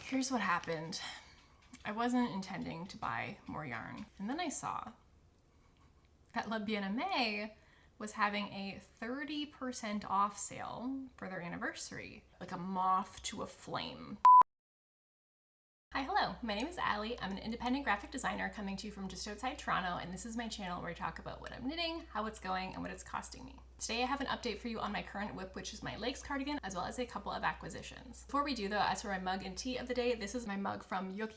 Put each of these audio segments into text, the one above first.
here's what happened. I wasn't intending to buy more yarn, and then I saw that Bien Aimée was having a 30% off sale for their anniversary, like a moth to a flame. Hi, hello, my name is Allie. I'm an independent graphic designer coming to you from just outside Toronto, and this is my channel where I talk about what I'm knitting, how it's going, and what it's costing me. Today I have an update for you on my current whip, which is my Lakes cardigan, as well as a couple of acquisitions. Before we do though, as for my mug and tea of the day, this is my mug from Yuk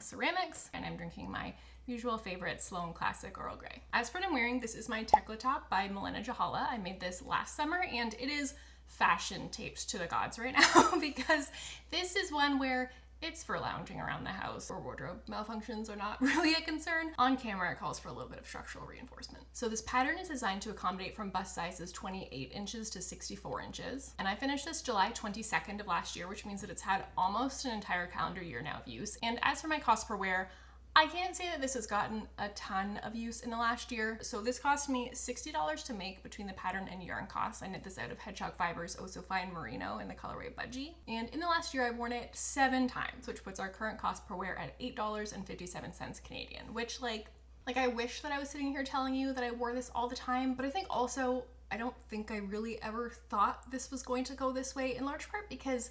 Ceramics, and I'm drinking my usual favorite Sloan Classic Earl Grey. As for what I'm wearing, this is my Tekla top by Milena Jahala. I made this last summer, and it is fashion taped to the gods right now because this is one where it's for lounging around the house or wardrobe malfunctions are not really a concern. On camera, it calls for a little bit of structural reinforcement. So this pattern is designed to accommodate from bust sizes 28 inches to 64 inches. And I finished this July 22nd of last year, which means that it's had almost an entire calendar year now of use. And as for my cost per wear, I can't say that this has gotten a ton of use in the last year. So this cost me $60 to make between the pattern and yarn costs. I knit this out of hedgehog fibers, Oso Fine Merino in the colorway Budgie. And in the last year, I've worn it 7 times, which puts our current cost per wear at $8.57 Canadian, which like I wish that I was sitting here telling you that I wore this all the time, but I think also, I don't think I really ever thought this was going to go this way, in large part because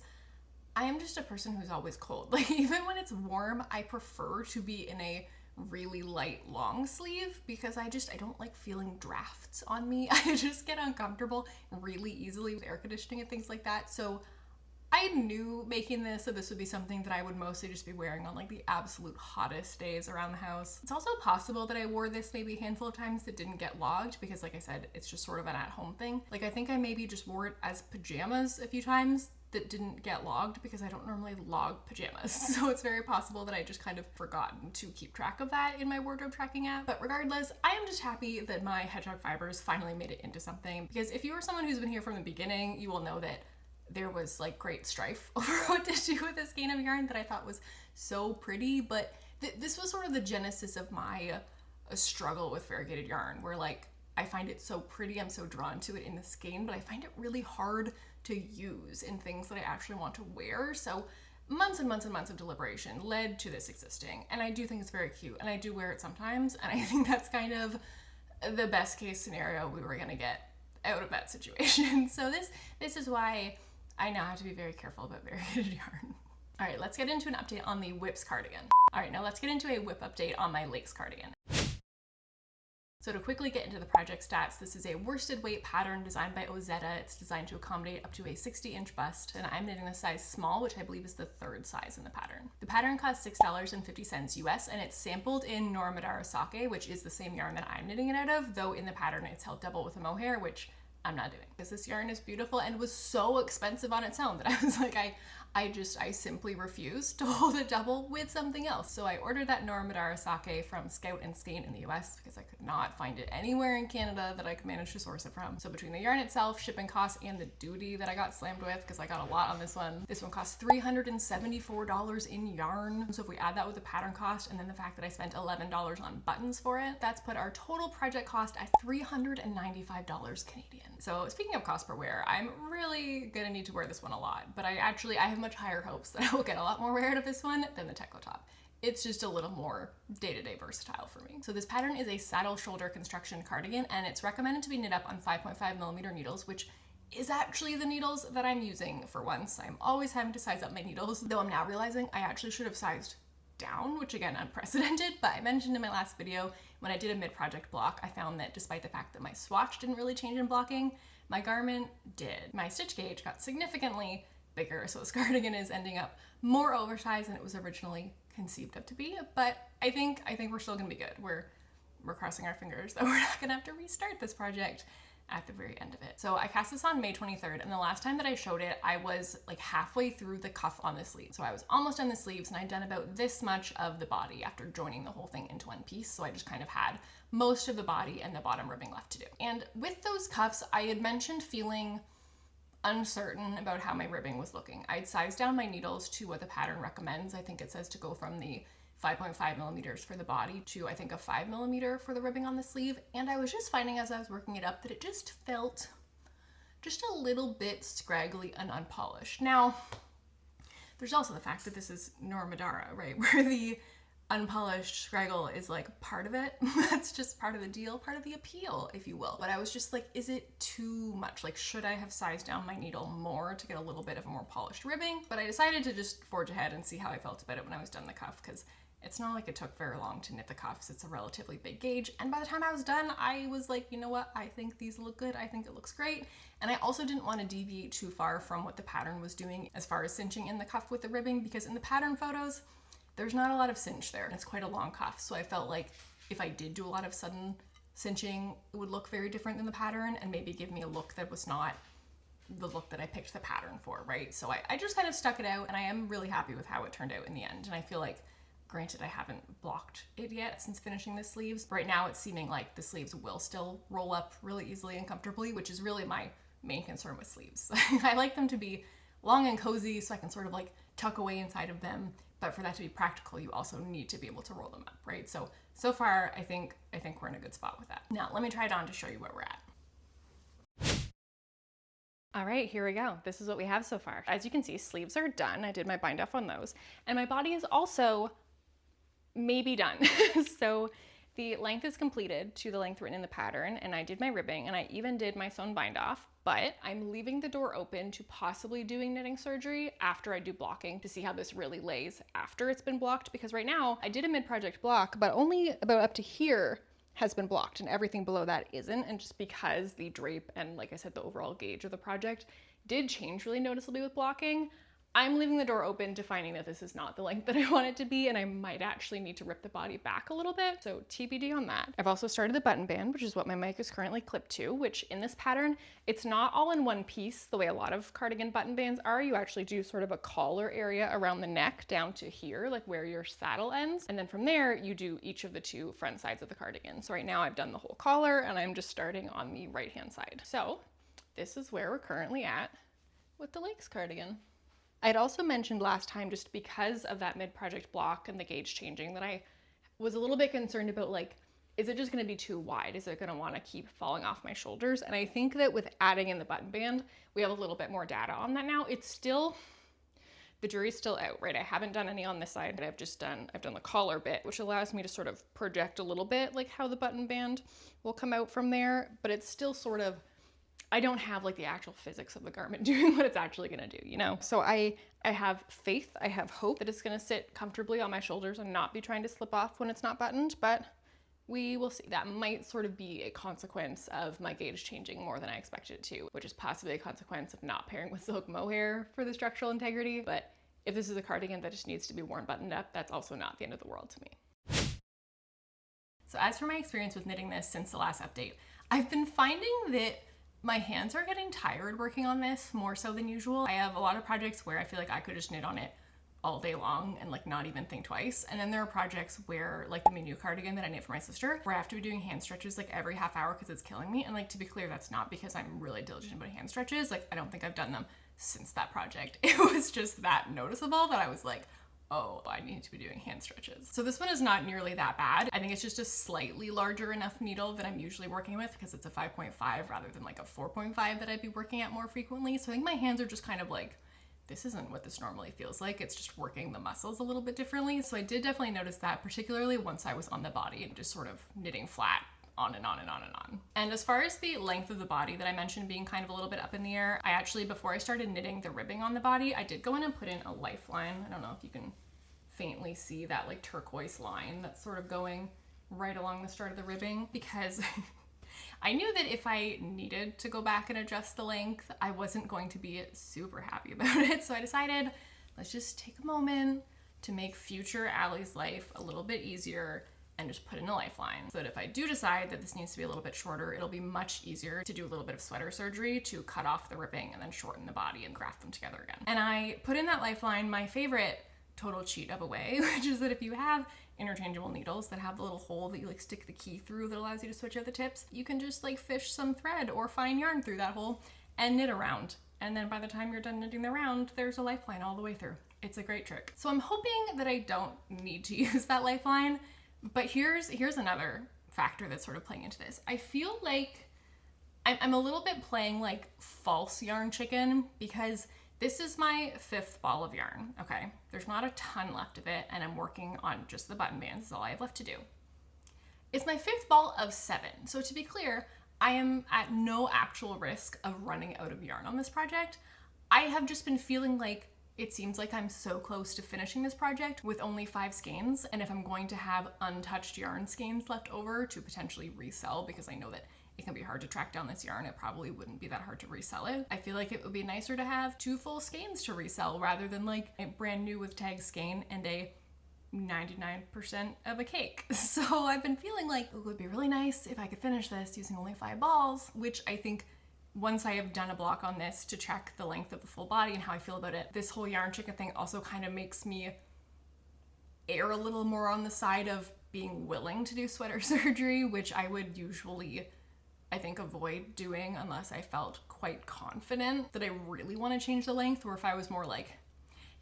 I am just a person who's always cold. Like even when it's warm, I prefer to be in a really light long sleeve because I don't like feeling drafts on me. I just get uncomfortable really easily with air conditioning and things like that. So I knew making this that this would be something that I would mostly just be wearing on like the absolute hottest days around the house. It's also possible that I wore this maybe a handful of times that didn't get logged because like I said, it's just sort of an at-home thing. Like I think I maybe just wore it as pajamas a few times that didn't get logged because I don't normally log pajamas. So it's very possible that I just kind of forgotten to keep track of that in my wardrobe tracking app. But regardless, I am just happy that my hedgehog fibers finally made it into something, because if you are someone who's been here from the beginning, you will know that there was like great strife over what to do with this skein of yarn that I thought was so pretty. But this was sort of the genesis of my struggle with variegated yarn, where like I find it so pretty, I'm so drawn to it in the skein, but I find it really hard to use in things that I actually want to wear. So months and months and months of deliberation led to this existing, and I do think it's very cute, and I do wear it sometimes, and I think that's kind of the best case scenario we were gonna get out of that situation. So this is why I now have to be very careful about variegated yarn. All right, let's get into an update on the Whips cardigan. All right, now let's get into a whip update on my Lakes cardigan. So to quickly get into the project stats, this is a worsted weight pattern designed by Ozetta. It's designed to accommodate up to a 60-inch bust, and I'm knitting the size small, which I believe is the 3rd size in the pattern. The pattern costs $6.50 US, and it's sampled in Noro Madara sake, which is the same yarn that I'm knitting it out of, though in the pattern it's held double with a mohair, which I'm not doing because this yarn is beautiful and was so expensive on its own that I was like, I simply refused to hold it double with something else. So I ordered that Noro Madara sake from Scout and Skein in the US because I could not find it anywhere in Canada that I could manage to source it from. So between the yarn itself, shipping costs, and the duty that I got slammed with, because I got a lot on this one cost $374 in yarn. So if we add that with the pattern cost and then the fact that I spent $11 on buttons for it, that's put our total project cost at $395 Canadian. So speaking of cost per wear, I'm really gonna need to wear this one a lot, but I have much higher hopes that I will get a lot more wear out of this one than the Tekla top. It's just a little more day-to-day versatile for me. So this pattern is a saddle shoulder construction cardigan, and it's recommended to be knit up on 5.5mm needles, which is actually the needles that I'm using for once. I'm always having to size up my needles, though I'm now realizing I actually should have sized down, which again, unprecedented, but I mentioned in my last video, when I did a mid-project block, I found that despite the fact that my swatch didn't really change in blocking, my garment did. My stitch gauge got significantly bigger, so this cardigan is ending up more oversized than it was originally conceived of to be, but I think we're still gonna be good. We're crossing our fingers that we're not gonna have to restart this project at the very end of it. So I cast this on May 23rd, and the last time that I showed it, I was like halfway through the cuff on the sleeve. So I was almost done the sleeves, and I'd done about this much of the body after joining the whole thing into one piece. So I just kind of had most of the body and the bottom ribbing left to do. And with those cuffs, I had mentioned feeling uncertain about how my ribbing was looking. I'd sized down my needles to what the pattern recommends. I think it says to go from the 5.5mm for the body to I think a 5mm for the ribbing on the sleeve, and I was just finding as I was working it up that it just felt just a little bit scraggly and unpolished. Now, There's also the fact that this is Noro Madara, right? Where the unpolished scraggle is like part of it. That's just part of the deal, part of the appeal, if you will. But I was just like, is it too much? Like, should I have sized down my needle more to get a little bit of a more polished ribbing? But I decided to just forge ahead and see how I felt about it when I was done the cuff, because it's not like it took very long to knit the cuffs. It's a relatively big gauge. And by the time I was done, I was like, you know what? I think these look good. I think it looks great. And I also didn't want to deviate too far from what the pattern was doing as far as cinching in the cuff with the ribbing, because in the pattern photos, there's not a lot of cinch there. It's quite a long cuff. So I felt like if I did do a lot of sudden cinching, it would look very different than the pattern and maybe give me a look that was not the look that I picked the pattern for, right? So I just kind of stuck it out, and I am really happy with how it turned out in the end. And I feel like, granted, I haven't blocked it yet since finishing the sleeves. Right now it's seeming like the sleeves will still roll up really easily and comfortably, which is really my main concern with sleeves. I like them to be long and cozy so I can sort of like tuck away inside of them. But for that to be practical, you also need to be able to roll them up, right? So far, I think we're in a good spot with that. Now, let me try it on to show you where we're at. All right, here we go. This is what we have so far. As you can see, sleeves are done. I did my bind off on those. And my body is also maybe done. So the length is completed to the length written in the pattern, and I did my ribbing, and I even did my sewn bind off, but I'm leaving the door open to possibly doing knitting surgery after I do blocking to see how this really lays after it's been blocked, because right now I did a mid-project block, but only about up to here has been blocked and everything below that isn't. And just because the drape and, like I said, the overall gauge of the project did change really noticeably with blocking, I'm leaving the door open to finding that this is not the length that I want it to be, and I might actually need to rip the body back a little bit. So TBD on that. I've also started the button band, which is what my mic is currently clipped to, which in this pattern, it's not all in one piece the way a lot of cardigan button bands are. You actually do sort of a collar area around the neck down to here, like where your saddle ends. And then from there, you do each of the two front sides of the cardigan. So right now I've done the whole collar, and I'm just starting on the right-hand side. So this is where we're currently at with the Lakes cardigan. I'd also mentioned last time, just because of that mid-project block and the gauge changing, that I was a little bit concerned about, like, is it just going to be too wide? Is it going to want to keep falling off my shoulders? And I think that with adding in the button band, we have a little bit more data on that now. It's still, the jury's still out, right? I haven't done any on this side, but I've done the collar bit, which allows me to sort of project a little bit like how the button band will come out from there, but it's still sort of, I don't have like the actual physics of the garment doing what it's actually gonna do, you know? So I have faith, I have hope that it's gonna sit comfortably on my shoulders and not be trying to slip off when it's not buttoned, but we will see. That might sort of be a consequence of my gauge changing more than I expected it to, which is possibly a consequence of not pairing with silk mohair for the structural integrity. But if this is a cardigan that just needs to be worn buttoned up, that's also not the end of the world to me. So as for my experience with knitting this since the last update, I've been finding that my hands are getting tired working on this more so than usual. I have a lot of projects where I feel like I could just knit on it all day long and like not even think twice. And then there are projects where, like the Minu cardigan that I knit for my sister, where I have to be doing hand stretches like every half hour because it's killing me. And like, to be clear, that's not because I'm really diligent about hand stretches. Like, I don't think I've done them since that project. It was just that noticeable that I was like, oh, I need to be doing hand stretches. So this one is not nearly that bad. I think it's just a slightly larger enough needle that I'm usually working with, because it's a 5.5 rather than like a 4.5 that I'd be working at more frequently. So I think my hands are just kind of like, this isn't what this normally feels like. It's just working the muscles a little bit differently. So I did definitely notice that, particularly once I was on the body and just sort of knitting flat on and on and on and on. And as far as the length of the body that I mentioned being kind of a little bit up in the air, I actually, before I started knitting the ribbing on the body, I did go in and put in a lifeline. I don't know if you can faintly see that like turquoise line that's sort of going right along the start of the ribbing, because I knew that if I needed to go back and adjust the length, I wasn't going to be super happy about it. So I decided, let's just take a moment to make future Allie's life a little bit easier and just put in a lifeline, so that if I do decide that this needs to be a little bit shorter, it'll be much easier to do a little bit of sweater surgery to cut off the ribbing and then shorten the body and graft them together again. And I put in that lifeline, my favorite total cheat of a way, which is that if you have interchangeable needles that have the little hole that you like stick the key through that allows you to switch out the tips, you can just like fish some thread or fine yarn through that hole and knit a round. And then by the time you're done knitting the round, there's a lifeline all the way through. It's a great trick. So I'm hoping that I don't need to use that lifeline, but here's another factor that's sort of playing into this. I feel like I'm a little bit playing like false yarn chicken, because This is my 5th ball of yarn, okay? There's not a ton left of it, and I'm working on just the button bands. That's all I have left to do. It's my 5th ball of 7. So to be clear, I am at no actual risk of running out of yarn on this project. I have just been feeling like it seems like I'm so close to finishing this project with only 5 skeins, and if I'm going to have untouched yarn skeins left over to potentially resell, because I know that it can be hard to track down this yarn, it probably wouldn't be that hard to resell it. I feel like it would be nicer to have 2 full skeins to resell rather than like a brand new with tag skein and a 99% of a cake. So I've been feeling like it would be really nice if I could finish this using only 5 balls, which I think once I have done a block on this to check the length of the full body and how I feel about it, this whole yarn chicken thing also kind of makes me err a little more on the side of being willing to do sweater surgery, which I would usually, I think, avoid doing unless I felt quite confident that I really want to change the length, or if I was more like,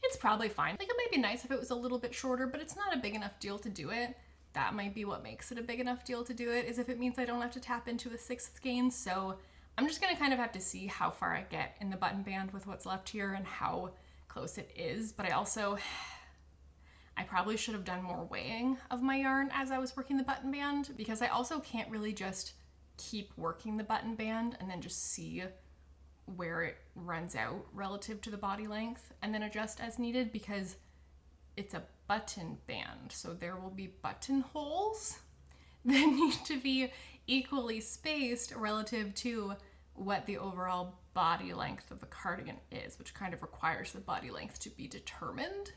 it's probably fine. Like, it might be nice if it was a little bit shorter, but it's not a big enough deal to do it. That might be what makes it a big enough deal to do it, is if it means I don't have to tap into a 6th skein. So I'm just gonna kind of have to see how far I get in the button band with what's left here and how close it is. But I probably should have done more weighing of my yarn as I was working the button band, because I also can't really just keep working the button band and then just see where it runs out relative to the body length and then adjust as needed, because it's a button band. So there will be buttonholes that need to be equally spaced relative to what the overall body length of the cardigan is, which kind of requires the body length to be determined.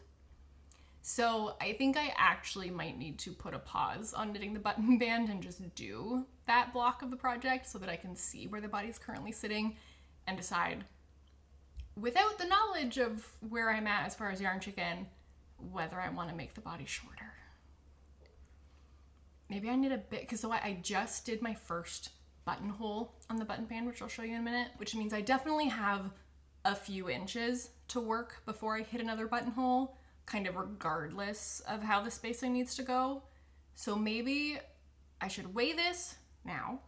So I think I actually might need to put a pause on knitting the button band and just do that block of the project so that I can see where the body's currently sitting and decide, without the knowledge of where I'm at as far as yarn chicken, whether I want to make the body shorter. Maybe I knit a bit, because so I just did my first buttonhole on the button band, which I'll show you in a minute, which means I definitely have a few inches to work before I hit another buttonhole, kind of regardless of how the spacing needs to go. So maybe I should weigh this now,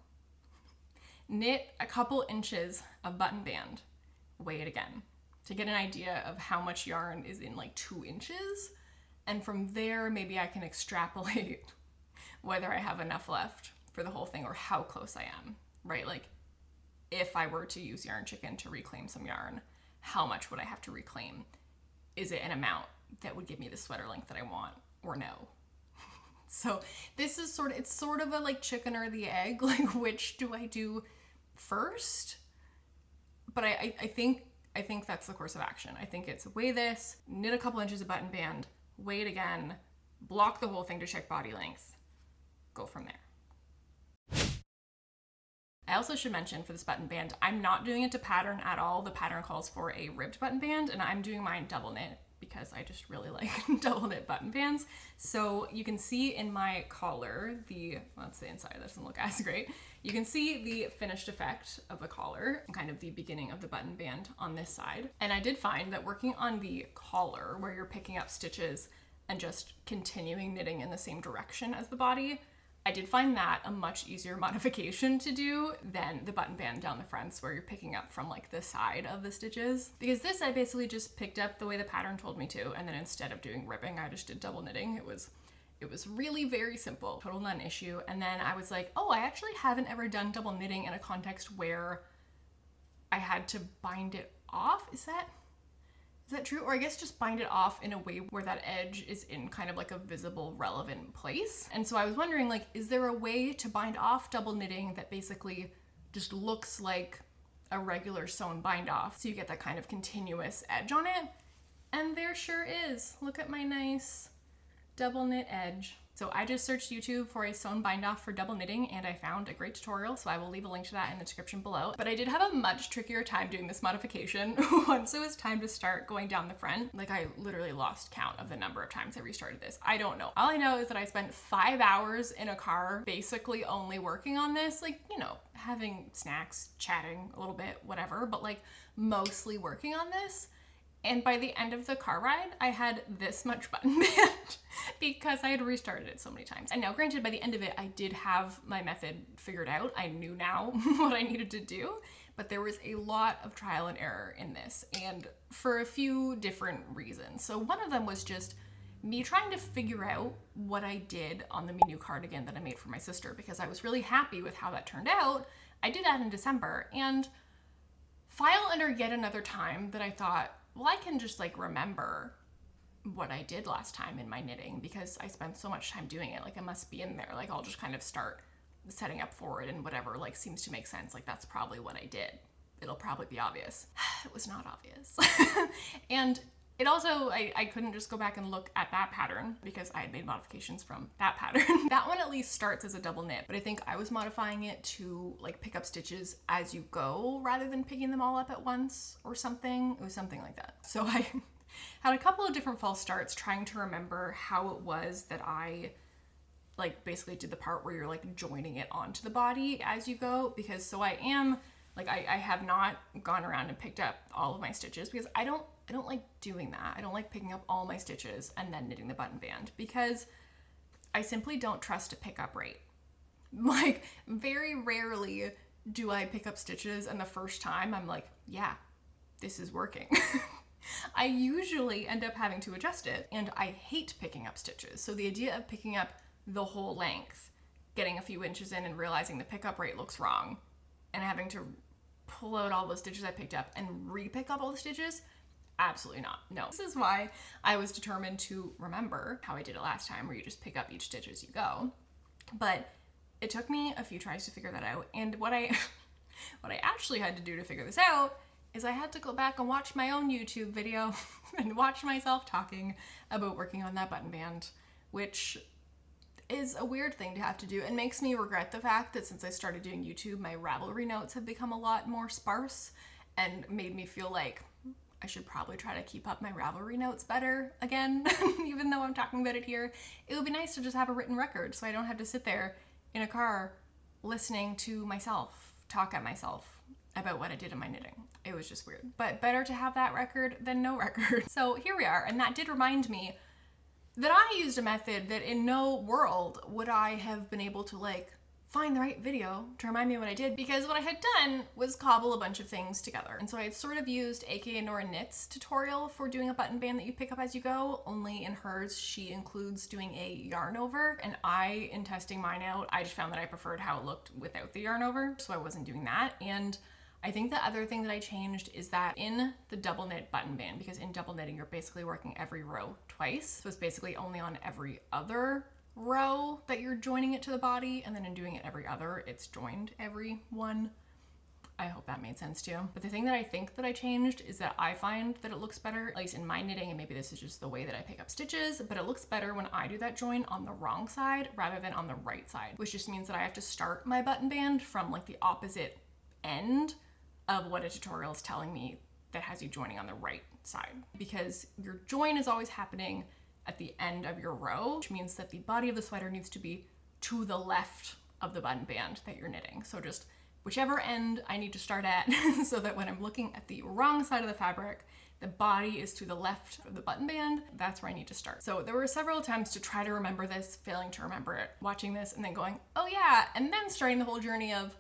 knit a couple inches of button band, weigh it again to get an idea of how much yarn is in like 2 inches. And from there, maybe I can extrapolate whether I have enough left for the whole thing or how close I am, right? Like, if I were to use yarn chicken to reclaim some yarn, how much would I have to reclaim? Is it an amount that would give me the sweater length that I want, or no? So this is it's sort of a like chicken or the egg, like which do I do first? But I think that's the course of action. I think it's weigh this, knit a couple inches of button band, weigh it again, block the whole thing to check body length, go from there. I also should mention for this button band, I'm not doing it to pattern at all. The pattern calls for a ribbed button band, and I'm doing mine double knit because I just really like double knit button bands. So you can see in my collar, that's the inside, that doesn't look as great. You can see the finished effect of the collar and kind of the beginning of the button band on this side. And I did find that working on the collar, where you're picking up stitches and just continuing knitting in the same direction as the body, I did find that a much easier modification to do than the button band down the fronts, where you're picking up from like the side of the stitches. Because this I basically just picked up the way the pattern told me to, and then instead of doing ribbing, I just did double knitting. It was really very simple, total non-issue. And then I was like, oh, I actually haven't ever done double knitting in a context where I had to bind it off. Is that true? Or I guess just bind it off in a way where that edge is in kind of like a visible, relevant place. And so I was wondering, like, is there a way to bind off double knitting that basically just looks like a regular sewn bind off, so you get that kind of continuous edge on it? And there sure is. Look at my nice double knit edge. So I just searched YouTube for a sewn bind off for double knitting, and I found a great tutorial, so I will leave a link to that in the description below. But I did have a much trickier time doing this modification once it was time to start going down the front. Like, I literally lost count of the number of times I restarted this. I don't know. All I know is that I spent 5 hours in a car basically only working on this, like, you know, having snacks, chatting a little bit, whatever, but like mostly working on this. And by the end of the car ride, I had this much button band because I had restarted it so many times. And now granted, by the end of it, I did have my method figured out. I knew now what I needed to do, but there was a lot of trial and error in this. And for a few different reasons. So one of them was just me trying to figure out what I did on the new cardigan that I made for my sister, because I was really happy with how that turned out. I did that in December, and file under yet another time that I thought, well, I can just like remember what I did last time in my knitting because I spent so much time doing it. Like it must be in there. Like I'll just kind of start setting up for it and whatever like seems to make sense. Like that's probably what I did. It'll probably be obvious. It was not obvious. And it also, I couldn't just go back and look at that pattern because I had made modifications from that pattern. That one at least starts as a double knit, but I think I was modifying it to like pick up stitches as you go rather than picking them all up at once or something. It was something like that. So I had a couple of different false starts trying to remember how it was that I like basically did the part where you're like joining it onto the body as you go, because so I am like, I have not gone around and picked up all of my stitches because I don't like doing that. I don't like picking up all my stitches and then knitting the button band because I simply don't trust a pickup rate. Like very rarely do I pick up stitches and the first time I'm like, yeah, this is working. I usually end up having to adjust it, and I hate picking up stitches. So the idea of picking up the whole length, getting a few inches in and realizing the pickup rate looks wrong, and having to pull out all the stitches I picked up and re-pick up all the stitches, absolutely not. No. This is why I was determined to remember how I did it last time, where you just pick up each stitch as you go. But it took me a few tries to figure that out, and what I actually had to do to figure this out is I had to go back and watch my own YouTube video and watch myself talking about working on that button band, which is a weird thing to have to do and makes me regret the fact that since I started doing YouTube, my Ravelry notes have become a lot more sparse and made me feel like I should probably try to keep up my Ravelry notes better again, even though I'm talking about it here. It would be nice to just have a written record so I don't have to sit there in a car listening to myself talk at myself about what I did in my knitting. It was just weird. But better to have that record than no record. So here we are, and that did remind me that I used a method that in no world would I have been able to like find the right video to remind me what I did, because what I had done was cobble a bunch of things together. And so I had sort of used aka Nora Knits tutorial for doing a button band that you pick up as you go, only in hers she includes doing a yarn over, and I, in testing mine out, I just found that I preferred how it looked without the yarn over, so I wasn't doing that. And I think the other thing that I changed is that in the double knit button band, because in double knitting you're basically working every row twice, so it's basically only on every other row that you're joining it to the body, and then in doing it every other, it's joined every one. I hope that made sense too. But the thing that I think that I changed is that I find that it looks better, at least in my knitting, and maybe this is just the way that I pick up stitches, but it looks better when I do that join on the wrong side rather than on the right side, which just means that I have to start my button band from like the opposite end of what a tutorial is telling me that has you joining on the right side, because your join is always happening at the end of your row, which means that the body of the sweater needs to be to the left of the button band that you're knitting. So just whichever end I need to start at so that when I'm looking at the wrong side of the fabric, the body is to the left of the button band, that's where I need to start. So there were several attempts to try to remember this, failing to remember it, watching this and then going, oh yeah, and then starting the whole journey of,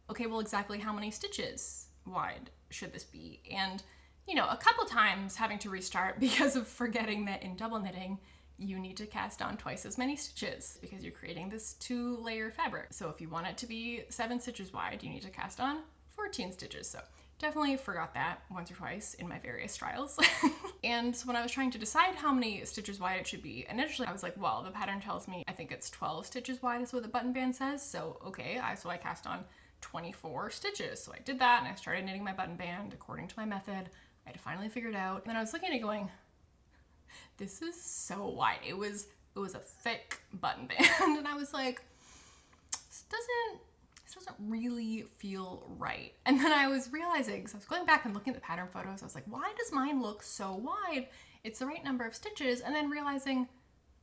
okay, well exactly how many stitches wide should this be? And you know, a couple times having to restart because of forgetting that in double knitting, you need to cast on twice as many stitches because you're creating this 2-layer fabric. So if you want it to be 7 stitches wide, you need to cast on 14 stitches. So definitely forgot that once or twice in my various trials. And so when I was trying to decide how many stitches wide it should be, initially I was like, well, the pattern tells me I think it's 12 stitches wide is what the button band says. So okay, so I cast on 24 stitches. So I did that and I started knitting my button band according to my method. I had to finally figure it out. And then I was looking at it going, this is so wide. It was a thick button band. And I was like, this doesn't really feel right. And then I was realizing, so I was going back and looking at the pattern photos, I was like, why does mine look so wide? It's the right number of stitches. And then realizing,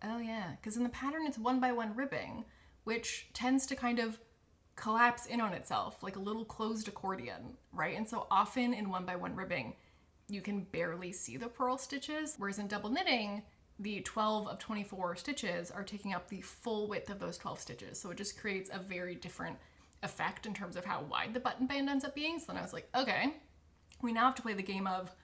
oh yeah, because in the pattern it's 1x1 ribbing, which tends to kind of collapse in on itself like a little closed accordion, right? And so often in 1x1 ribbing, you can barely see the purl stitches, whereas in double knitting, the 12 of 24 stitches are taking up the full width of those 12 stitches. So it just creates a very different effect in terms of how wide the button band ends up being. So then I was like, okay, we now have to play the game of,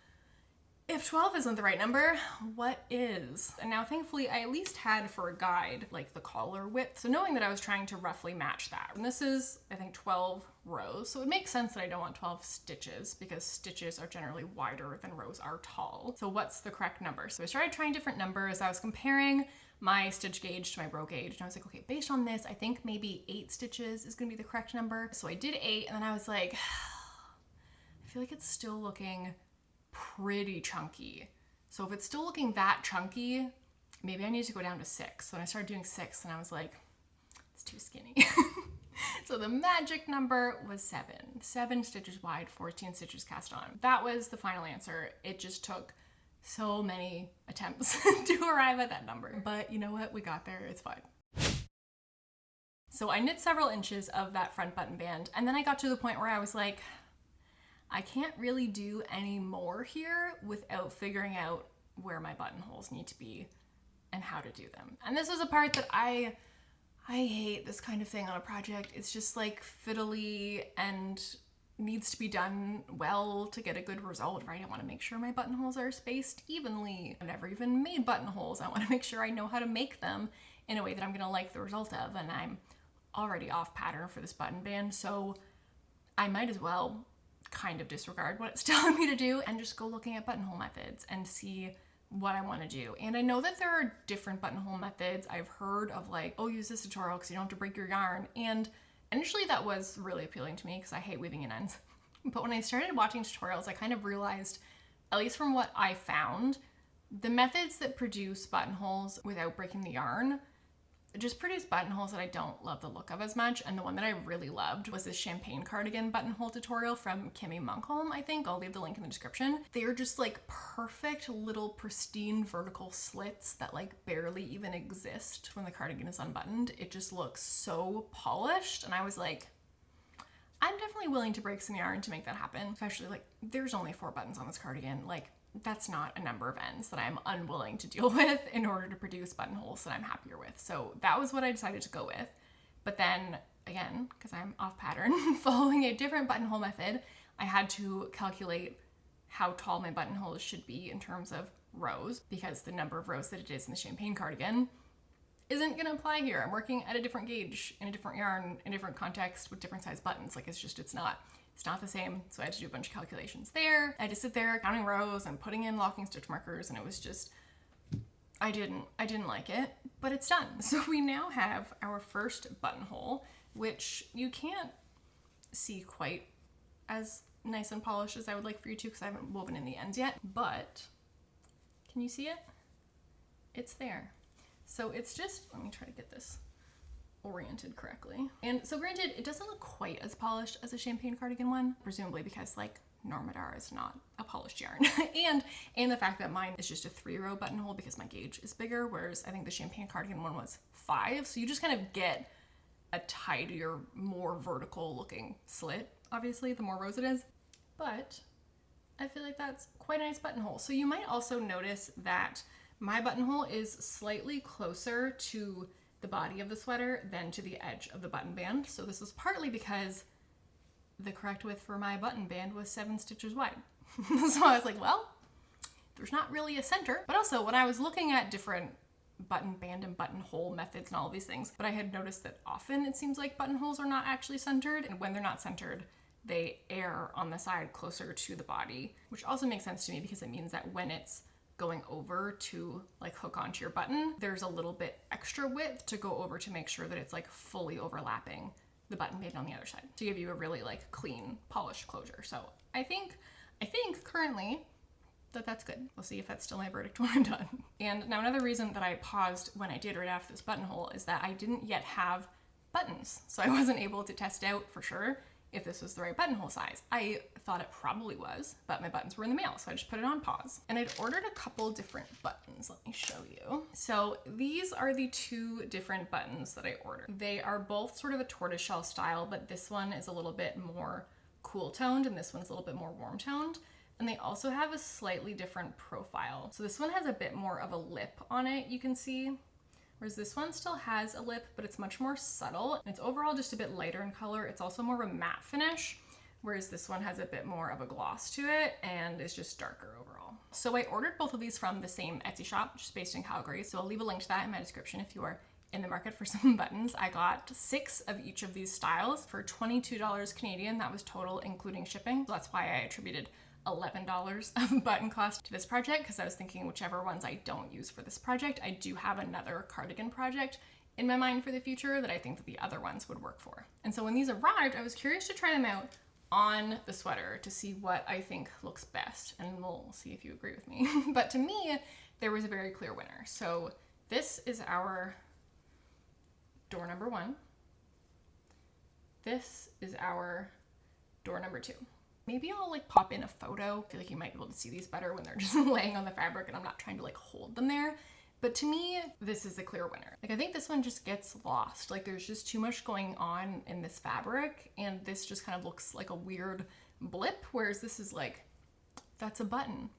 If 12 isn't the right number, what is? And now thankfully I at least had for a guide, like the collar width. So knowing that I was trying to roughly match that. And this is, I think, 12 rows. So it makes sense that I don't want 12 stitches because stitches are generally wider than rows are tall. So what's the correct number? So I started trying different numbers. I was comparing my stitch gauge to my row gauge. And I was like, okay, based on this, I think maybe 8 stitches is gonna be the correct number. So I did 8 and then I was like, I feel like it's still looking pretty chunky. So if it's still looking that chunky, maybe I need to go down to 6. So when I started doing 6 and I was like, it's too skinny. So the magic number was 7. 7 stitches wide, 14 stitches cast on. That was the final answer. It just took so many attempts to arrive at that number. But you know what? We got there. It's fine. So I knit several inches of that front button band, and then I got to the point where I was like, I can't really do any more here without figuring out where my buttonholes need to be and how to do them. And this is a part that I hate this kind of thing on a project. It's just like fiddly and needs to be done well to get a good result, right? I want to make sure my buttonholes are spaced evenly. I've never even made buttonholes. I want to make sure I know how to make them in a way that I'm gonna like the result of, and I'm already off pattern for this button band, so I might as well kind of disregard what it's telling me to do and just go looking at buttonhole methods and see what I want to do. And I know that there are different buttonhole methods. I've heard of like, oh, use this tutorial because you don't have to break your yarn. And initially that was really appealing to me because I hate weaving in ends. But when I started watching tutorials, I kind of realized, at least from what I found, the methods that produce buttonholes without breaking the yarn just produce buttonholes that I don't love the look of as much. And the one that I really loved was this champagne cardigan buttonhole tutorial from Kimmy Monkholm, I think. I'll leave the link in the description. They are just like perfect little pristine vertical slits that like barely even exist when the cardigan is unbuttoned. It just looks so polished. And I was like, I'm definitely willing to break some yarn to make that happen. Especially like there's only 4 buttons on this cardigan. Like that's not a number of ends that I'm unwilling to deal with in order to produce buttonholes that I'm happier with. So that was what I decided to go with. But then again, because I'm off pattern, following a different buttonhole method, I had to calculate how tall my buttonholes should be in terms of rows, because the number of rows that it is in the champagne cardigan isn't gonna apply here. I'm working at a different gauge, in a different yarn, in a different context with different size buttons. Like it's not the same. So I had to do a bunch of calculations there. I had to sit there counting rows and putting in locking stitch markers, and it was just, I didn't like it, but it's done. So we now have our first buttonhole, which you can't see quite as nice and polished as I would like for you to because I haven't woven in the ends yet, but can you see it? It's there. So it's just, let me try to get this oriented correctly. And so granted, it doesn't look quite as polished as a champagne cardigan one, presumably because like Madara is not a polished yarn. and the fact that mine is just a 3-row buttonhole because my gauge is bigger, whereas I think the champagne cardigan one was 5. So you just kind of get a tidier, more vertical looking slit, obviously, the more rows it is. But I feel like that's quite a nice buttonhole. So you might also notice that my buttonhole is slightly closer to the body of the sweater than to the edge of the button band. So this is partly because the correct width for my button band was 7 stitches wide. So I was like, well, there's not really a center. But also when I was looking at different button band and buttonhole methods and all of these things, but I had noticed that often it seems like buttonholes are not actually centered, and when they're not centered, they err on the side closer to the body, which also makes sense to me because it means that when it's going over to like hook onto your button, there's a little bit extra width to go over to make sure that it's like fully overlapping the button band on the other side to give you a really like clean, polished closure. So I think currently that's good. We'll see if that's still my verdict when I'm done. And now another reason that I paused when I did right after this buttonhole is that I didn't yet have buttons. So I wasn't able to test out for sure if this was the right buttonhole size. I thought it probably was, but my buttons were in the mail, so I just put it on pause. And I'd ordered a couple different buttons. Let me show you. So these are the 2 different buttons that I ordered. They are both sort of a tortoiseshell style, but this one is a little bit more cool toned and this one's a little bit more warm toned. And they also have a slightly different profile. So this one has a bit more of a lip on it, you can see. Whereas this one still has a lip, but it's much more subtle. And it's overall just a bit lighter in color. It's also more of a matte finish, whereas this one has a bit more of a gloss to it and is just darker overall. So I ordered both of these from the same Etsy shop, which is based in Calgary. So I'll leave a link to that in my description if you are in the market for some buttons. I got 6 of each of these styles for $22 Canadian. That was total including shipping. So that's why I attributed $11 of button cost to this project, because I was thinking whichever ones I don't use for this project, I do have another cardigan project in my mind for the future that I think that the other ones would work for. And so when these arrived, I was curious to try them out on the sweater to see what I think looks best, and we'll see if you agree with me. But to me, there was a very clear winner. So this is our door number 1. This is our door number 2. Maybe I'll like pop in a photo. I feel like you might be able to see these better when they're just laying on the fabric and I'm not trying to like hold them there. But to me, this is the clear winner. Like I think this one just gets lost. Like there's just too much going on in this fabric and this just kind of looks like a weird blip, whereas this is like, that's a button.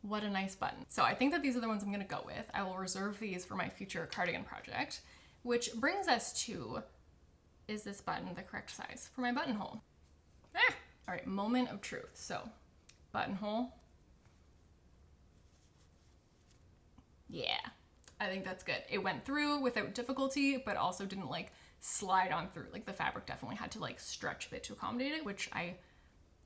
What a nice button. So I think that these are the ones I'm gonna go with. I will reserve these for my future cardigan project, which brings us to, is this button the correct size for my buttonhole? All right, moment of truth. So buttonhole. Yeah, I think that's good. It went through without difficulty, but also didn't like slide on through. Like the fabric definitely had to like stretch a bit to accommodate it, which I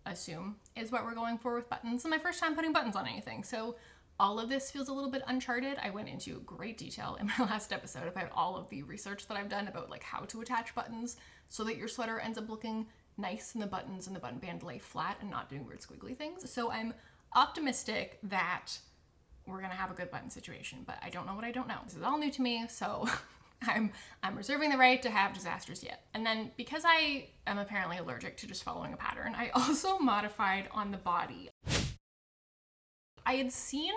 assume is what we're going for with buttons. It's my first time putting buttons on anything. So all of this feels a little bit uncharted. I went into great detail in my last episode about all of the research that I've done about like how to attach buttons so that your sweater ends up looking nice and the buttons and the button band lay flat and not doing weird squiggly things. So I'm optimistic that we're gonna have a good button situation, but I don't know what I don't know. This is all new to me, so I'm reserving the right to have disasters yet. And then because I am apparently allergic to just following a pattern, I also modified on the body. I had seen,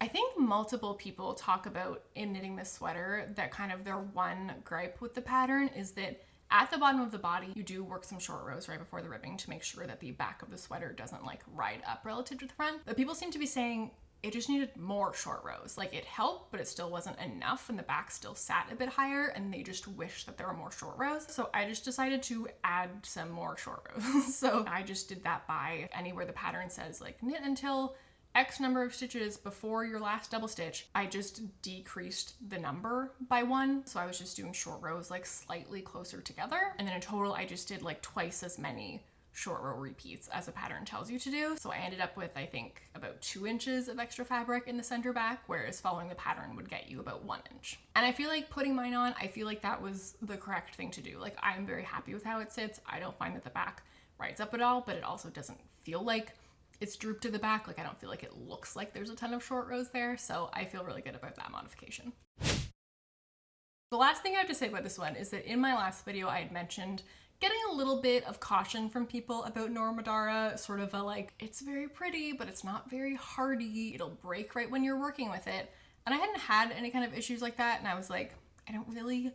I think multiple people talk about in knitting this sweater that kind of their one gripe with the pattern is that at the bottom of the body, you do work some short rows right before the ribbing to make sure that the back of the sweater doesn't like ride up relative to the front. But people seem to be saying it just needed more short rows. Like it helped, but it still wasn't enough and the back still sat a bit higher and they just wish that there were more short rows. So I just decided to add some more short rows. So I just did that by anywhere the pattern says like knit until X number of stitches before your last double stitch, I just decreased the number by 1. So I was just doing short rows like slightly closer together. And then in total, I just did like twice as many short row repeats as the pattern tells you to do. So I ended up with, I think, about 2 inches of extra fabric in the center back, whereas following the pattern would get you about 1 inch. And I feel like putting mine on, I feel like that was the correct thing to do. Like I'm very happy with how it sits. I don't find that the back rides up at all, but it also doesn't feel like it's drooped to the back. Like I don't feel like it looks like there's a ton of short rows there. So I feel really good about that modification. The last thing I have to say about this one is that in my last video, I had mentioned getting a little bit of caution from people about Noro Madara, sort of a like, it's very pretty, but it's not very hardy. It'll break right when you're working with it. And I hadn't had any kind of issues like that. And I was like, I don't really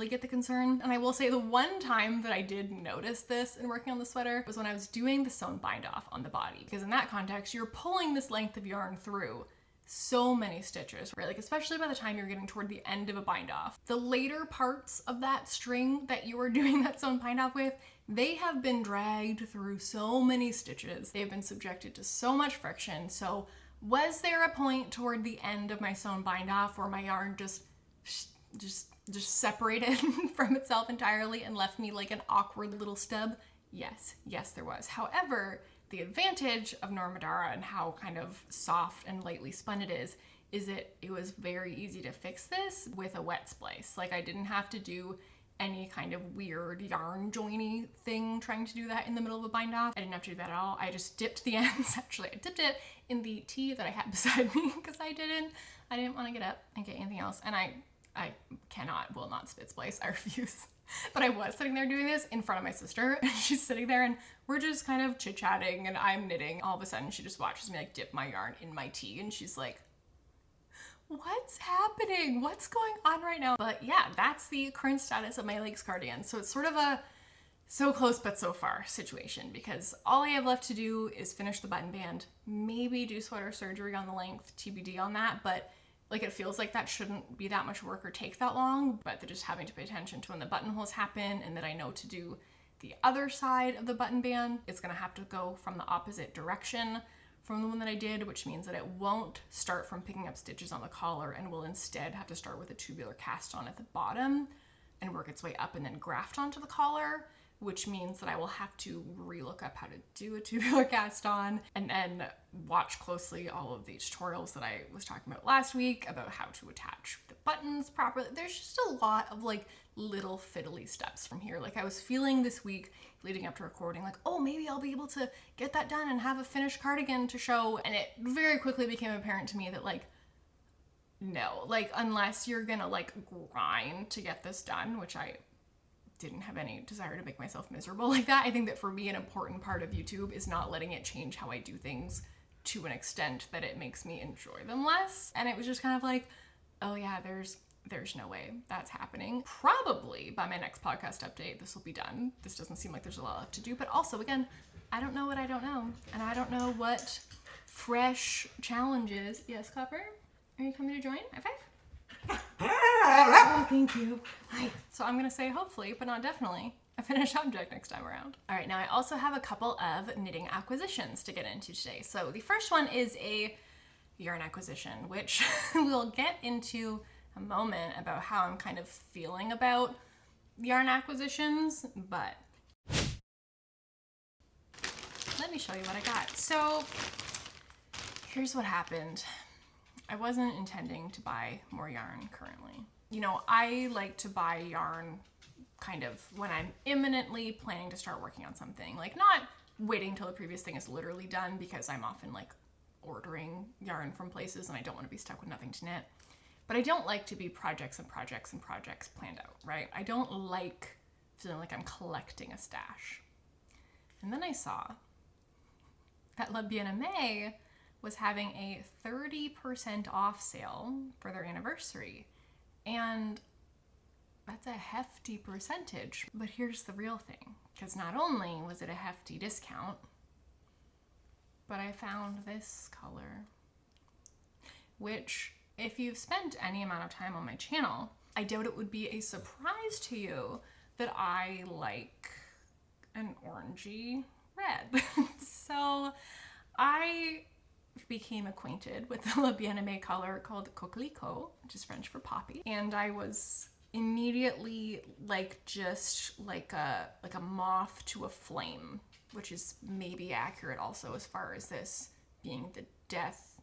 get the concern. And I will say the one time that I did notice this in working on the sweater was when I was doing the sewn bind off on the body. Because in that context, you're pulling this length of yarn through so many stitches, right? Like especially by the time you're getting toward the end of a bind off. The later parts of that string that you are doing that sewn bind off with, they have been dragged through so many stitches. They've been subjected to so much friction. So was there a point toward the end of my sewn bind off where my yarn just separated from itself entirely and left me like an awkward little stub? Yes, there was. However, the advantage of Noro Madara and how kind of soft and lightly spun it is that it was very easy to fix this with a wet splice. Like I didn't have to do any kind of weird yarn joiny thing trying to do that in the middle of a bind off. I didn't have to do that at all. I just dipped the ends. Actually, I dipped it in the tea that I had beside me because I didn't want to get up and get anything else. And I will not spit splice. I refuse. But I was sitting there doing this in front of my sister and she's sitting there and we're just kind of chit-chatting and I'm knitting. All of a sudden she just watches me like dip my yarn in my tea and she's like, what's happening? What's going on right now? But yeah, that's the current status of my Lakes cardigan. So it's sort of a so close but so far situation because all I have left to do is finish the button band, maybe do sweater surgery on the length, TBD on that, but like it feels like that shouldn't be that much work or take that long, but they're just having to pay attention to when the buttonholes happen and that I know to do the other side of the button band. It's gonna have to go from the opposite direction from the one that I did, which means that it won't start from picking up stitches on the collar and will instead have to start with a tubular cast on at the bottom and work its way up and then graft onto the collar, which means that I will have to relook up how to do a tubular cast on and then watch closely all of the tutorials that I was talking about last week about how to attach the buttons properly. There's just a lot of like little fiddly steps from here. Like I was feeling this week leading up to recording like, oh, maybe I'll be able to get that done and have a finished cardigan to show. And it very quickly became apparent to me that like, no, like unless you're gonna like grind to get this done, which I didn't have any desire to make myself miserable like that. I think that for me, an important part of YouTube is not letting it change how I do things to an extent that it makes me enjoy them less. And it was just kind of like, oh yeah, there's no way that's happening. Probably by my next podcast update, this will be done. This doesn't seem like there's a lot left to do, but also again, I don't know what I don't know. And I don't know what fresh challenges. Yes, Copper? Are you coming to join? High five? Oh, thank you. Hi. So I'm gonna say hopefully, but not definitely, a finished object next time around. All right, now I also have a couple of knitting acquisitions to get into today. So the first one is a yarn acquisition, which we'll get into a moment about how I'm kind of feeling about yarn acquisitions, but let me show you what I got. So here's what happened. I wasn't intending to buy more yarn currently. You know, I like to buy yarn kind of when I'm imminently planning to start working on something. Like not waiting till the previous thing is literally done because I'm often like ordering yarn from places and I don't want to be stuck with nothing to knit. But I don't like to be projects and projects and projects planned out, right? I don't like feeling like I'm collecting a stash. And then I saw that Bien Aimée was having a 30% off sale for their anniversary. And that's a hefty percentage. But here's the real thing, because not only was it a hefty discount, but I found this color, which if you've spent any amount of time on my channel, I doubt it would be a surprise to you that I like an orangey red. So I became acquainted with the Bien Aimée color called Coquelicot, which is French for poppy, and I was immediately like just like a moth to a flame, which is maybe accurate also as far as this being the death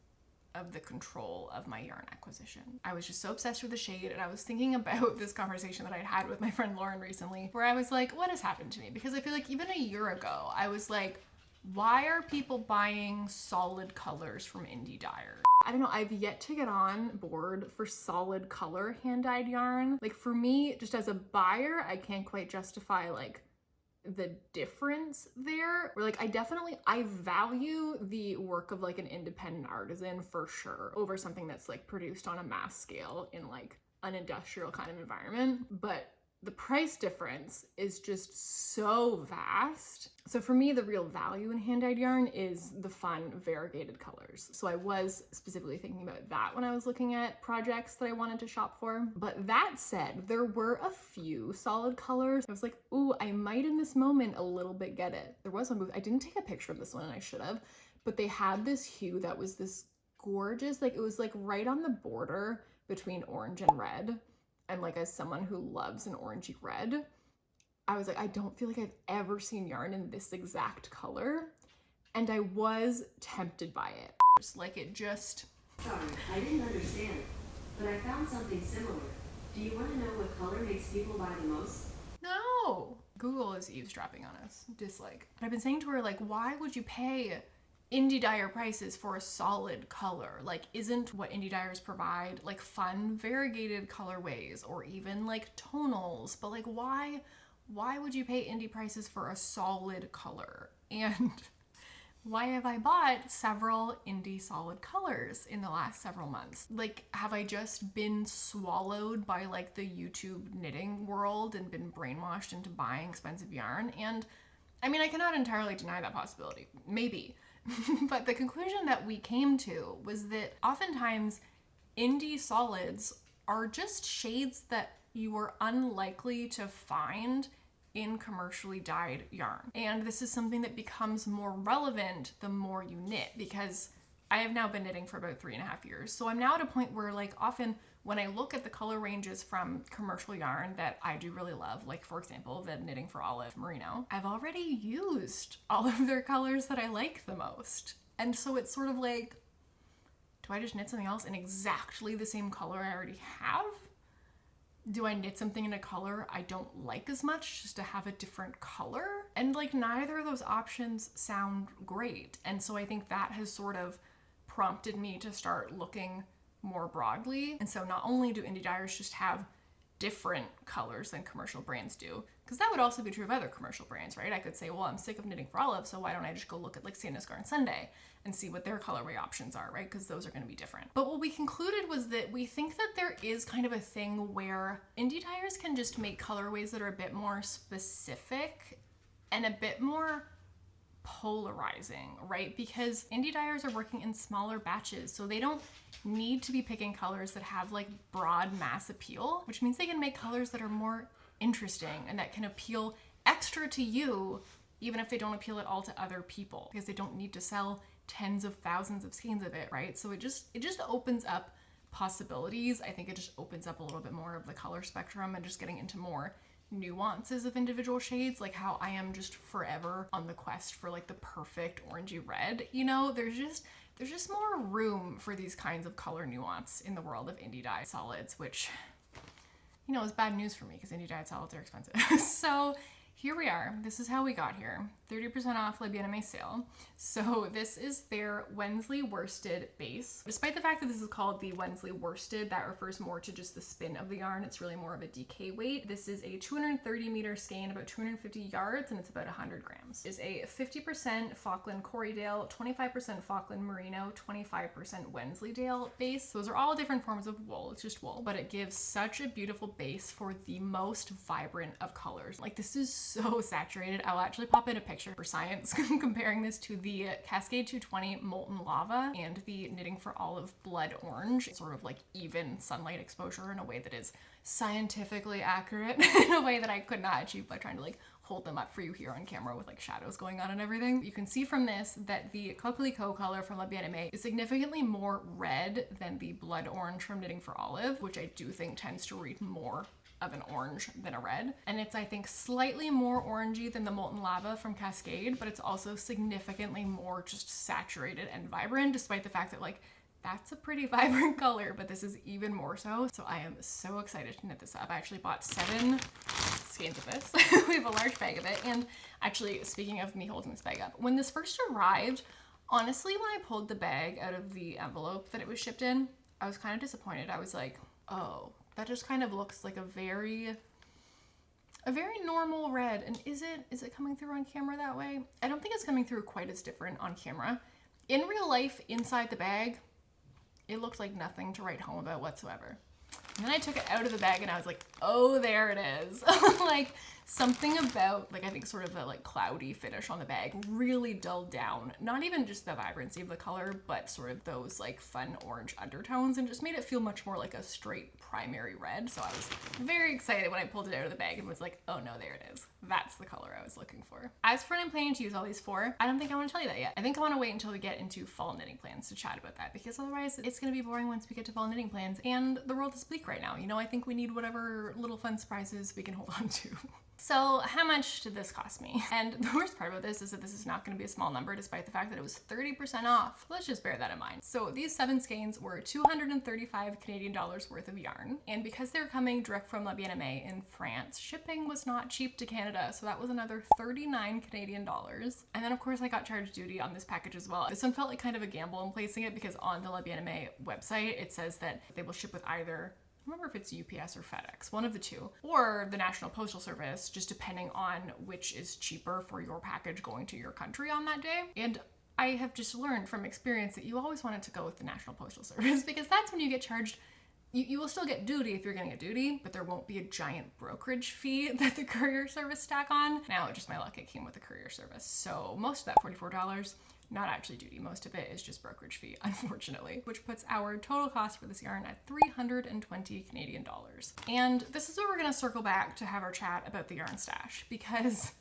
of the control of my yarn acquisition. I was just so obsessed with the shade, and I was thinking about this conversation that I'd had with my friend Lauren recently, where I was like, what has happened to me? Because I feel like even a year ago, I was like, why are people buying solid colors from indie dyers? I don't know, I've yet to get on board for solid color hand-dyed yarn. Like for me, just as a buyer, I can't quite justify like the difference there. Where like I value the work of like an independent artisan for sure over something that's like produced on a mass scale in like an industrial kind of environment, but the price difference is just so vast. So for me, the real value in hand-dyed yarn is the fun variegated colors. So I was specifically thinking about that when I was looking at projects that I wanted to shop for. But that said, there were a few solid colors. I was like, ooh, I might in this moment a little bit get it. There was one move, I didn't take a picture of this one and I should have, but they had this hue that was this gorgeous, like it was like right on the border between orange and red. And like as someone who loves an orangey red, I was like, I don't feel like I've ever seen yarn in this exact color. And I was tempted by it. Like it just... Sorry, I didn't understand, but I found something similar. Do you want to know what color makes people buy the most? No! Google is eavesdropping on us. Dislike. I've been saying to her, like, why would you pay indie dyer prices for a solid color? Like, isn't what indie dyers provide like fun variegated colorways or even like tonals? But like, why would you pay indie prices for a solid color? And why have I bought several indie solid colors in the last several months? Like, have I just been swallowed by like the YouTube knitting world and been brainwashed into buying expensive yarn? And I mean, I cannot entirely deny that possibility. Maybe. But the conclusion that we came to was that oftentimes indie solids are just shades that you are unlikely to find in commercially dyed yarn. And this is something that becomes more relevant the more you knit, because I have now been knitting for about 3.5 years. So I'm now at a point where, like, often when I look at the color ranges from commercial yarn that I do really love, like for example, the Knitting for Olive merino, I've already used all of their colors that I like the most. And so it's sort of like, do I just knit something else in exactly the same color I already have? Do I knit something in a color I don't like as much just to have a different color? And like, neither of those options sound great. And so I think that has sort of prompted me to start looking more broadly. And so not only do indie dyers just have different colors than commercial brands do, because that would also be true of other commercial brands, right? I could say, well, I'm sick of Knitting for Olive, so why don't I just go look at like Sandus Garden Sunday and see what their colorway options are, right? Because those are going to be different. But what we concluded was that we think that there is kind of a thing where indie dyers can just make colorways that are a bit more specific and a bit more polarizing, right? Because indie dyers are working in smaller batches, so they don't need to be picking colors that have like broad mass appeal, which means they can make colors that are more interesting and that can appeal extra to you, even if they don't appeal at all to other people, because they don't need to sell tens of thousands of skeins of it, right? So it just opens up possibilities. I think it just opens up a little bit more of the color spectrum and just getting into more nuances of individual shades, like how I am just forever on the quest for like the perfect orangey red. You know, there's just more room for these kinds of color nuance in the world of indie dye solids, which, you know, is bad news for me because indie dyed solids are expensive. So here we are. This is how we got here. 30% off Le Bien Aimée sale. So this is their Wensley worsted base. Despite the fact that this is called the Wensley worsted, that refers more to just the spin of the yarn. It's really more of a DK weight. This is a 230 meter skein, about 250 yards, and it's about 100 grams. It's a 50% Falkland Corriedale, 25% Falkland Merino, 25% Wensleydale base. Those are all different forms of wool. It's just wool, but it gives such a beautiful base for the most vibrant of colors. Like, this is so saturated. I'll actually pop in a picture for science comparing this to the Cascade 220 Molten Lava and the Knitting for Olive Blood Orange. It's sort of like even sunlight exposure in a way that is scientifically accurate in a way that I could not achieve by trying to like hold them up for you here on camera with like shadows going on and everything. You can see from this that the Coquelicot color from Le Bien Aimée is significantly more red than the blood orange from Knitting for Olive, which I do think tends to read more of an orange than a red. And it's, I think, slightly more orangey than the Molten Lava from Cascade, but it's also significantly more just saturated and vibrant, despite the fact that like that's a pretty vibrant color, but this is even more so. So I am so excited to knit this up. I actually bought 7 skeins of this. We have a large bag of it. And actually, speaking of me holding this bag up, when this first arrived, honestly, when I pulled the bag out of the envelope that it was shipped in, I was kind of disappointed. I was like, oh, that just kind of looks like a very normal red. And is it coming through on camera that way? I don't think it's coming through quite as different on camera. In real life, inside the bag, it looked like nothing to write home about whatsoever. And then I took it out of the bag and I was like, oh, there it is. Like, something about, like, I think sort of the like cloudy finish on the bag really dulled down, not even just the vibrancy of the color, but sort of those like fun orange undertones, and just made it feel much more like a straight primary red. So I was very excited when I pulled it out of the bag and was like, oh no, there it is. That's the color I was looking for. As for what I'm planning to use all these for, I don't think I want to tell you that yet. I think I want to wait until we get into fall knitting plans to chat about that, because otherwise it's going to be boring once we get to fall knitting plans, and the world is bleak right now. You know, I think we need whatever little fun surprises we can hold on to. So how much did this cost me? And the worst part about this is that this is not going to be a small number, despite the fact that it was 30% off. Let's just bear that in mind. So these 7 skeins were 235 Canadian dollars worth of yarn. And because they're coming direct from Le Bien Aimée in France, shipping was not cheap to Canada. So that was another 39 Canadian dollars. And then of course I got charged duty on this package as well. This one felt like kind of a gamble in placing it, because on the Le Bien Aimée website, it says that they will ship with either, I don't remember if it's UPS or FedEx, one of the two, or the National Postal Service, just depending on which is cheaper for your package going to your country on that day. And I have just learned from experience that you always want it to go with the National Postal Service, because that's when you get charged. You will still get duty if you're gonna get duty, but there won't be a giant brokerage fee that the courier service stack on. Now, just my luck, it came with the courier service. So most of that $44, not actually duty. Most of it is just brokerage fee, unfortunately, which puts our total cost for this yarn at 320 Canadian dollars. And this is where we're gonna circle back to have our chat about the yarn stash, because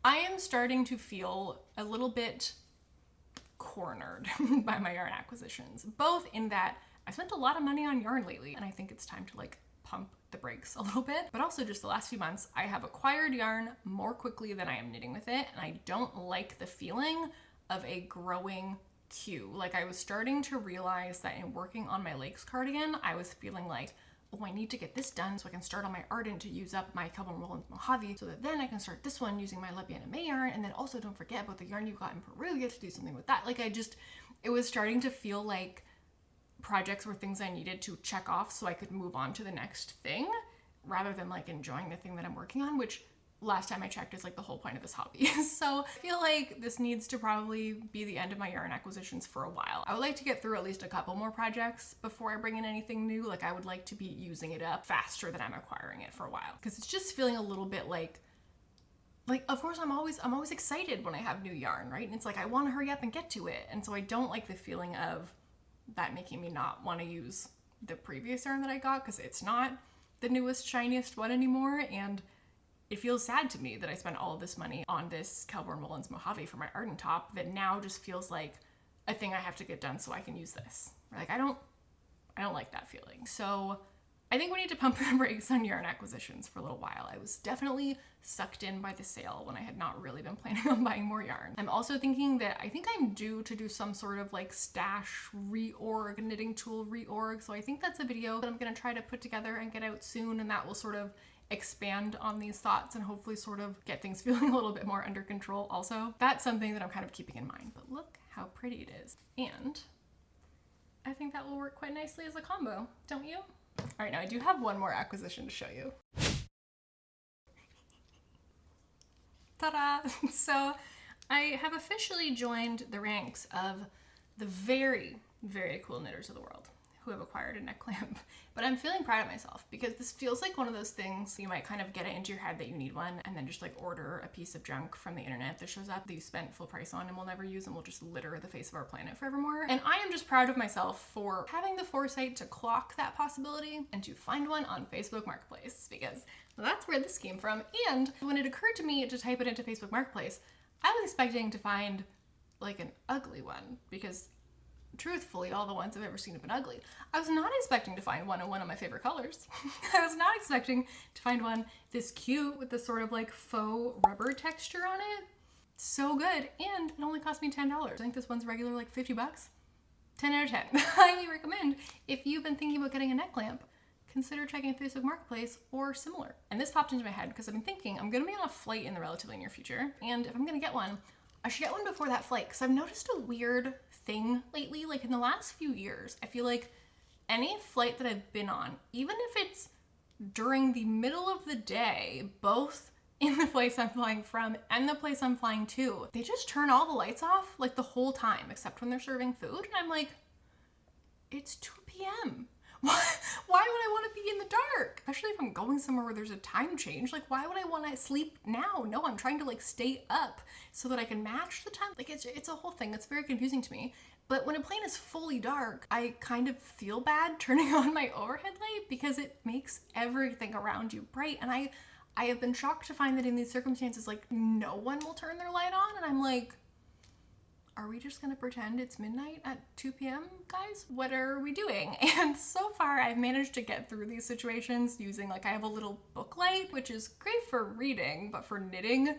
I am starting to feel a little bit cornered by my yarn acquisitions, both in that I spent a lot of money on yarn lately and I think it's time to like pump the brakes a little bit, but also just the last few months I have acquired yarn more quickly than I am knitting with it, and I don't like the feeling of a growing queue. Like, I was starting to realize that in working on my Lakes cardigan, I was feeling like, oh, I need to get this done so I can start on my Ardent to use up my Kelvin Rollins Mojave, so that then I can start this one using my Bien Aimée yarn, and then also don't forget about the yarn you got in Peru, you get to do something with that. Like, it was starting to feel like projects were things I needed to check off so I could move on to the next thing, rather than like enjoying the thing that I'm working on, which last time I checked is like the whole point of this hobby. So I feel like this needs to probably be the end of my yarn acquisitions for a while. I would like to get through at least a couple more projects before I bring in anything new. Like, I would like to be using it up faster than I'm acquiring it for a while, because it's just feeling a little bit like of course I'm always excited when I have new yarn, right? And it's like I want to hurry up and get to it. And so I don't like the feeling of that making me not want to use the previous yarn that I got, because it's not the newest, shiniest one anymore. And it feels sad to me that I spent all of this money on this Kelvin Rollins Mojave for my Ardent top that now just feels like a thing I have to get done so I can use this. Like, I don't like that feeling. So I think we need to pump the brakes on yarn acquisitions for a little while. I was definitely sucked in by the sale when I had not really been planning on buying more yarn. I'm also thinking that I think I'm due to do some sort of like stash reorg, knitting tool reorg. So I think that's a video that I'm gonna try to put together and get out soon, and that will sort of expand on these thoughts and hopefully sort of get things feeling a little bit more under control also. That's something that I'm kind of keeping in mind, but look how pretty it is. And I think that will work quite nicely as a combo, don't you? All right, now I do have one more acquisition to show you. Ta-da! So I have officially joined the ranks of the very, very cool knitters of the world who have acquired a neck clamp. But I'm feeling proud of myself, because this feels like one of those things you might kind of get it into your head that you need one and then just like order a piece of junk from the internet that shows up that you spent full price on and will never use and will just litter the face of our planet forevermore. And I am just proud of myself for having the foresight to clock that possibility and to find one on Facebook Marketplace, because that's where this came from. And when it occurred to me to type it into Facebook Marketplace, I was expecting to find like an ugly one, because truthfully, all the ones I've ever seen have been ugly. I was not expecting to find one in one of my favorite colors. I was not expecting to find one this cute with this sort of like faux rubber texture on it. So good. And it only cost me $10. I think this one's regular like 50 bucks. 10 out of 10. Highly recommend. If you've been thinking about getting a neck clamp, consider checking Facebook Marketplace or similar. And this popped into my head because I've been thinking I'm gonna be on a flight in the relatively near future. And if I'm gonna get one, I should get one before that flight, because I've noticed a weird thing lately. Like, in the last few years, I feel like any flight that I've been on, even if it's during the middle of the day, both in the place I'm flying from and the place I'm flying to, they just turn all the lights off like the whole time, except when they're serving food. And I'm like, it's 2 p.m. Why would I want to be in the dark? Especially if I'm going somewhere where there's a time change. Like, why would I want to sleep now? No, I'm trying to like stay up so that I can match the time. Like, it's a whole thing. It's very confusing to me. But when a plane is fully dark, I kind of feel bad turning on my overhead light, because it makes everything around you bright. And I have been shocked to find that in these circumstances, like, no one will turn their light on. And I'm like, are we just gonna pretend it's midnight at 2 p.m., guys? What are we doing? And so far, I've managed to get through these situations using, like, I have a little book light, which is great for reading, but for knitting,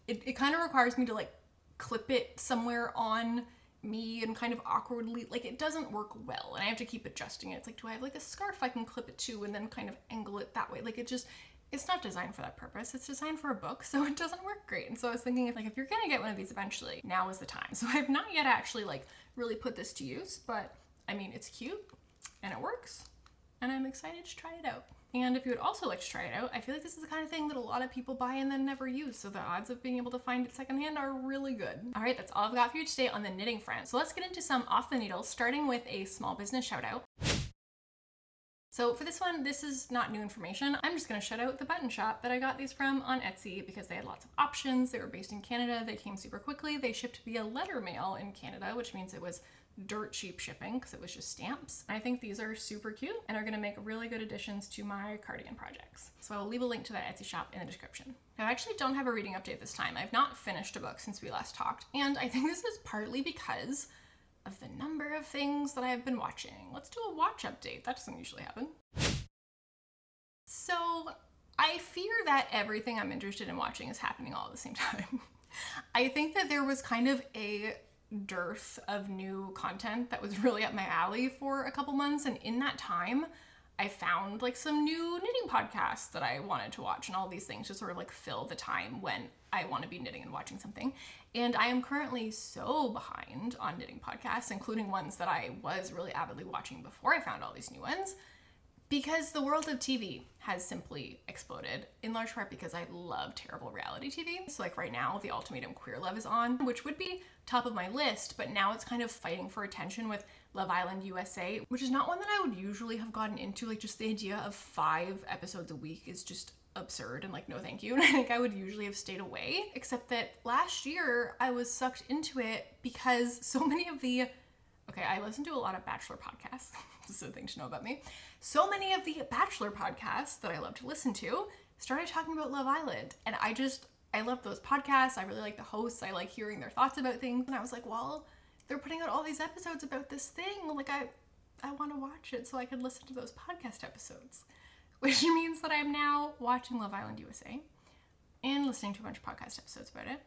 it kind of requires me to, like, clip it somewhere on me and kind of awkwardly, like, it doesn't work well, and I have to keep adjusting it. It's like, do I have, like, a scarf I can clip it to and then kind of angle it that way? Like, it's not designed for that purpose. It's designed for a book, so it doesn't work great. And so I was thinking, if you're gonna get one of these eventually, now is the time. So I've not yet actually like really put this to use, but I mean, it's cute and it works, and I'm excited to try it out. And if you would also like to try it out, I feel like this is the kind of thing that a lot of people buy and then never use, so the odds of being able to find it secondhand are really good. All right, that's all I've got for you today on the knitting front. So let's get into some off the needle, starting with a small business shout out. So for this one, this is not new information. I'm just gonna shout out the button shop that I got these from on Etsy because they had lots of options. They were based in Canada. They came super quickly. They shipped via letter mail in Canada, which means it was dirt cheap shipping because it was just stamps. I think these are super cute and are gonna make really good additions to my cardigan projects. So I will leave a link to that Etsy shop in the description. Now, I actually don't have a reading update this time. I've not finished a book since we last talked, and I think this is partly because of the number of things that I've been watching. Let's do a watch update. That doesn't usually happen. So I fear that everything I'm interested in watching is happening all at the same time. I think that there was kind of a dearth of new content that was really up my alley for a couple months, and in that time I found like some new knitting podcasts that I wanted to watch and all these things to sort of like fill the time when I want to be knitting and watching something. And I am currently so behind on knitting podcasts, including ones that I was really avidly watching before I found all these new ones, because the world of TV has simply exploded, in large part because I love terrible reality TV. So like right now, The Ultimatum Queer Love is on, which would be top of my list, but now it's kind of fighting for attention with Love Island USA, which is not one that I would usually have gotten into. Like just the idea of 5 episodes a week is just absurd and like no thank you. And I think I would usually have stayed away, except that last year I was sucked into it because so many of the, okay, I listen to a lot of Bachelor podcasts. This is a thing to know about me. So many of the Bachelor podcasts that I love to listen to started talking about Love Island. And I love those podcasts. I really like the hosts. I like hearing their thoughts about things. And I was like, well, they're putting out all these episodes about this thing. Like I want to watch it so I could listen to those podcast episodes. Which means that I'm now watching Love Island USA and listening to a bunch of podcast episodes about it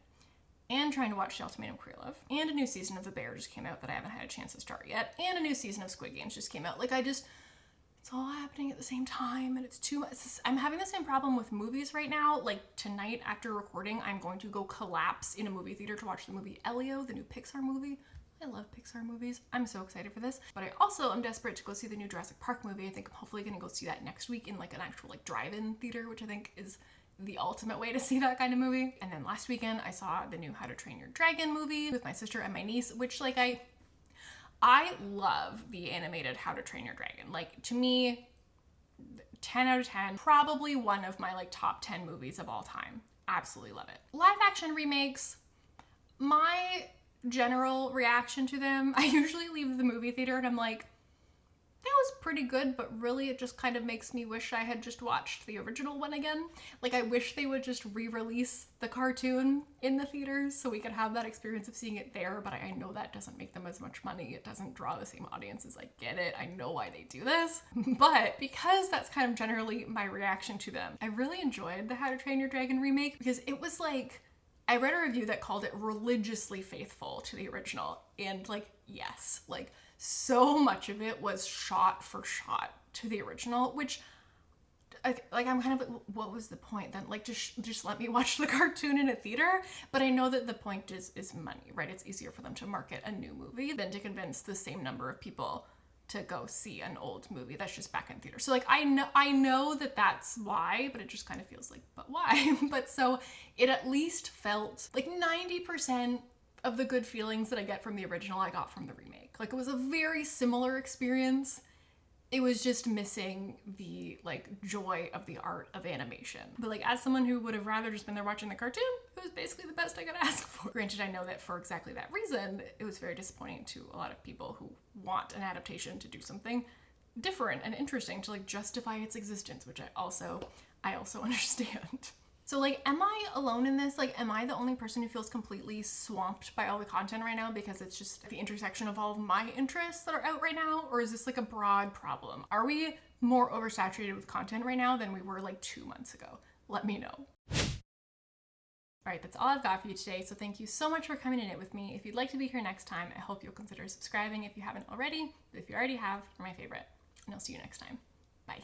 and trying to watch The Ultimatum Queer Love, and a new season of The Bear just came out that I haven't had a chance to start yet, and a new season of Squid Games just came out. Like it's all happening at the same time and it's too much. I'm having the same problem with movies right now. Like tonight after recording, I'm going to go collapse in a movie theater to watch the movie Elio, the new Pixar movie. I love Pixar movies. I'm so excited for this. But I also am desperate to go see the new Jurassic Park movie. I think I'm hopefully gonna go see that next week in like an actual like drive-in theater, which I think is the ultimate way to see that kind of movie. And then last weekend I saw the new How to Train Your Dragon movie with my sister and my niece, which like I love the animated How to Train Your Dragon. Like to me, 10 out of 10, probably one of my like top 10 movies of all time. Absolutely love it. Live action remakes, my general reaction to them, I usually leave the movie theater and I'm like, that was pretty good, but really it just kind of makes me wish I had just watched the original one again. Like I wish they would just re-release the cartoon in the theaters so we could have that experience of seeing it there, but I know that doesn't make them as much money. It doesn't draw the same audiences. I get it. I know why they do this. But because that's kind of generally my reaction to them, I really enjoyed the How to Train Your Dragon remake because it was like, I read a review that called it religiously faithful to the original, and like, yes, like so much of it was shot for shot to the original, which like I'm kind of like, what was the point then? Like just let me watch the cartoon in a theater. But I know that the point is money, right? It's easier for them to market a new movie than to convince the same number of people to go see an old movie that's just back in theater. So like I know that that's why, but it just kind of feels like, but why? But so it at least felt like 90% of the good feelings that I get from the original I got from the remake. Like it was a very similar experience. It was just missing the like joy of the art of animation. But like as someone who would have rather just been there watching the cartoon, it was basically the best I could ask for. Granted, I know that for exactly that reason, it was very disappointing to a lot of people who want an adaptation to do something different and interesting to like justify its existence, which I also understand. So like, am I alone in this? Like, am I the only person who feels completely swamped by all the content right now because it's just the intersection of all of my interests that are out right now? Or is this like a broad problem? Are we more oversaturated with content right now than we were like 2 months ago? Let me know. All right, that's all I've got for you today. So thank you so much for coming in it with me. If you'd like to be here next time, I hope you'll consider subscribing if you haven't already. But if you already have, you're my favorite. And I'll see you next time. Bye.